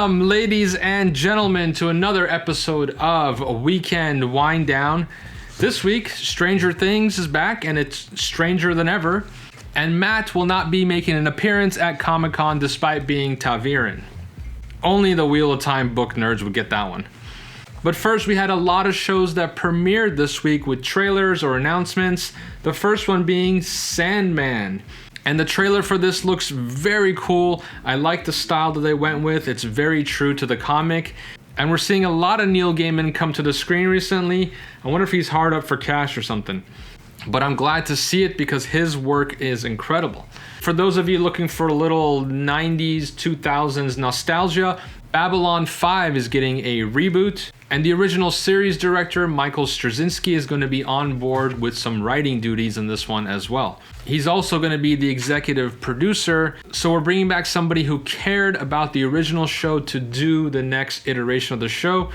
Welcome, ladies and gentlemen, to another episode of Weekend Wind Down. This week, Stranger Things is back, and it's stranger than ever. And Matt will not be making an appearance at Comic-Con despite being Taviran. Only the Wheel of Time book nerds would get that one. But first, we had a lot of shows that premiered this week with trailers or announcements. The first one being Sandman. And the trailer for this looks very cool. I like the style that they went with. It's very true to the comic. And we're seeing a lot of Neil Gaiman come to the screen recently. I wonder if he's hard up for cash or something. But I'm glad to see it because his work is incredible. For those of you looking for a little 90s, 2000s nostalgia, Babylon 5 is getting a reboot. And the original series director, Michael Straczynski, is going to be on board with some writing duties in this one as well. He's also going to be the executive producer, so we're bringing back somebody who cared about the original show to do the next iteration of the show.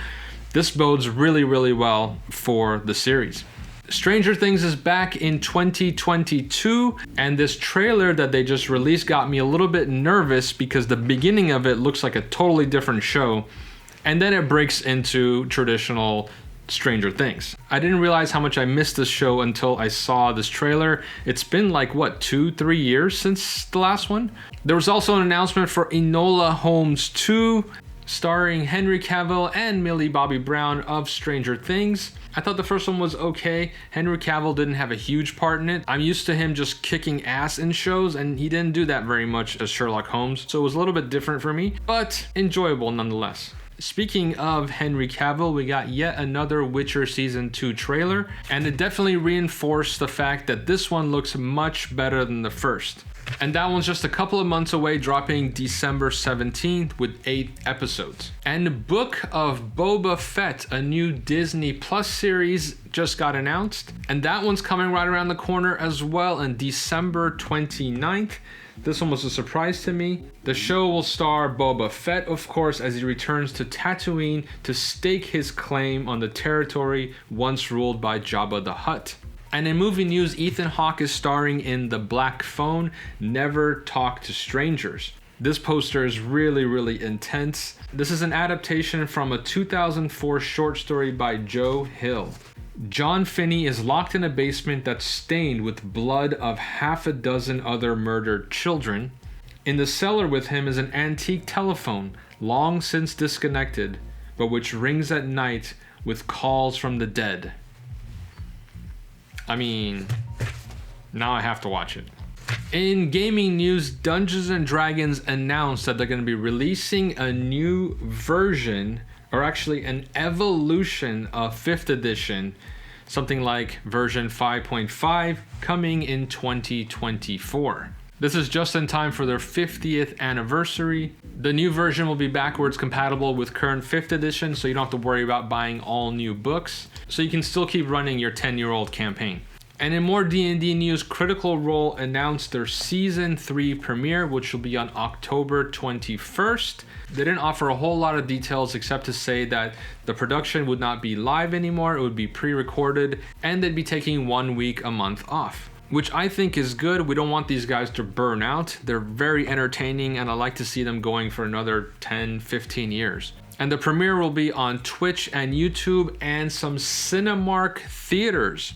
This bodes really, really well for the series. Stranger Things is back in 2022, and this trailer that they just released got me a little bit nervous because the beginning of it looks like a totally different show. And then it breaks into traditional Stranger Things. I didn't realize how much I missed this show until I saw this trailer. It's been like, 2-3 years since the last one? There was also an announcement for Enola Holmes 2, starring Henry Cavill and Millie Bobby Brown of Stranger Things. I thought the first one was okay. Henry Cavill didn't have a huge part in it. I'm used to him just kicking ass in shows, and he didn't do that very much as Sherlock Holmes, so it was a little bit different for me, but enjoyable nonetheless. Speaking of Henry Cavill, we got yet another Witcher Season 2 trailer, and it definitely reinforced the fact that this one looks much better than the first. And that one's just a couple of months away, dropping December 17th with 8 episodes. And Book of Boba Fett, a new Disney Plus series, just got announced. And that one's coming right around the corner as well on December 29th. This one was a surprise to me. The show will star Boba Fett, of course, as he returns to Tatooine to stake his claim on the territory once ruled by Jabba the Hutt. And in movie news, Ethan Hawke is starring in The Black Phone, Never Talk to Strangers. This poster is really, really intense. This is an adaptation from a 2004 short story by Joe Hill. John Finney is locked in a basement that's stained with blood of half a dozen other murdered children. In the cellar with him is an antique telephone, long since disconnected, but which rings at night with calls from the dead. I mean, now I have to watch it. In gaming news, Dungeons & Dragons announced that they're going to be releasing a new version, or actually an evolution of 5th edition, something like version 5.5, coming in 2024. This is just in time for their 50th anniversary. The new version will be backwards compatible with current 5th edition, so you don't have to worry about buying all new books, so you can still keep running your 10-year-old campaign. And in more D&D news, Critical Role announced their Season 3 premiere, which will be on October 21st. They didn't offer a whole lot of details except to say that the production would not be live anymore, it would be pre-recorded, and they'd be taking 1 week a month off, which I think is good. We don't want these guys to burn out. They're very entertaining, and I like to see them going for another 10, 15 years. And the premiere will be on Twitch and YouTube and some Cinemark theaters.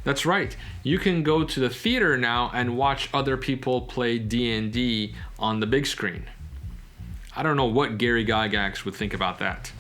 That's right, you can go to the theater now and watch other people play D&D on the big screen. I don't know what Gary Gygax would think about that.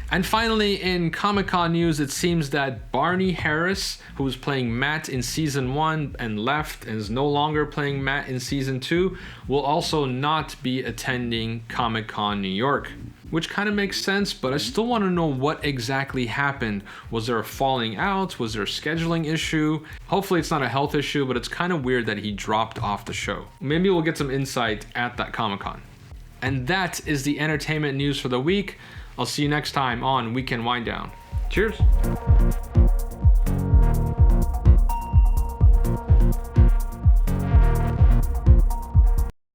And finally, in Comic-Con news, it seems that Barney Harris, who was playing Matt in Season 1 and left and is no longer playing Matt in Season 2, will also not be attending Comic-Con New York. Which kind of makes sense, but I still want to know what exactly happened. Was there a falling out? Was there a scheduling issue? Hopefully it's not a health issue, but it's kind of weird that he dropped off the show. Maybe we'll get some insight at that Comic-Con. And that is the entertainment news for the week. I'll see you next time on Weekend Wind Down. Cheers.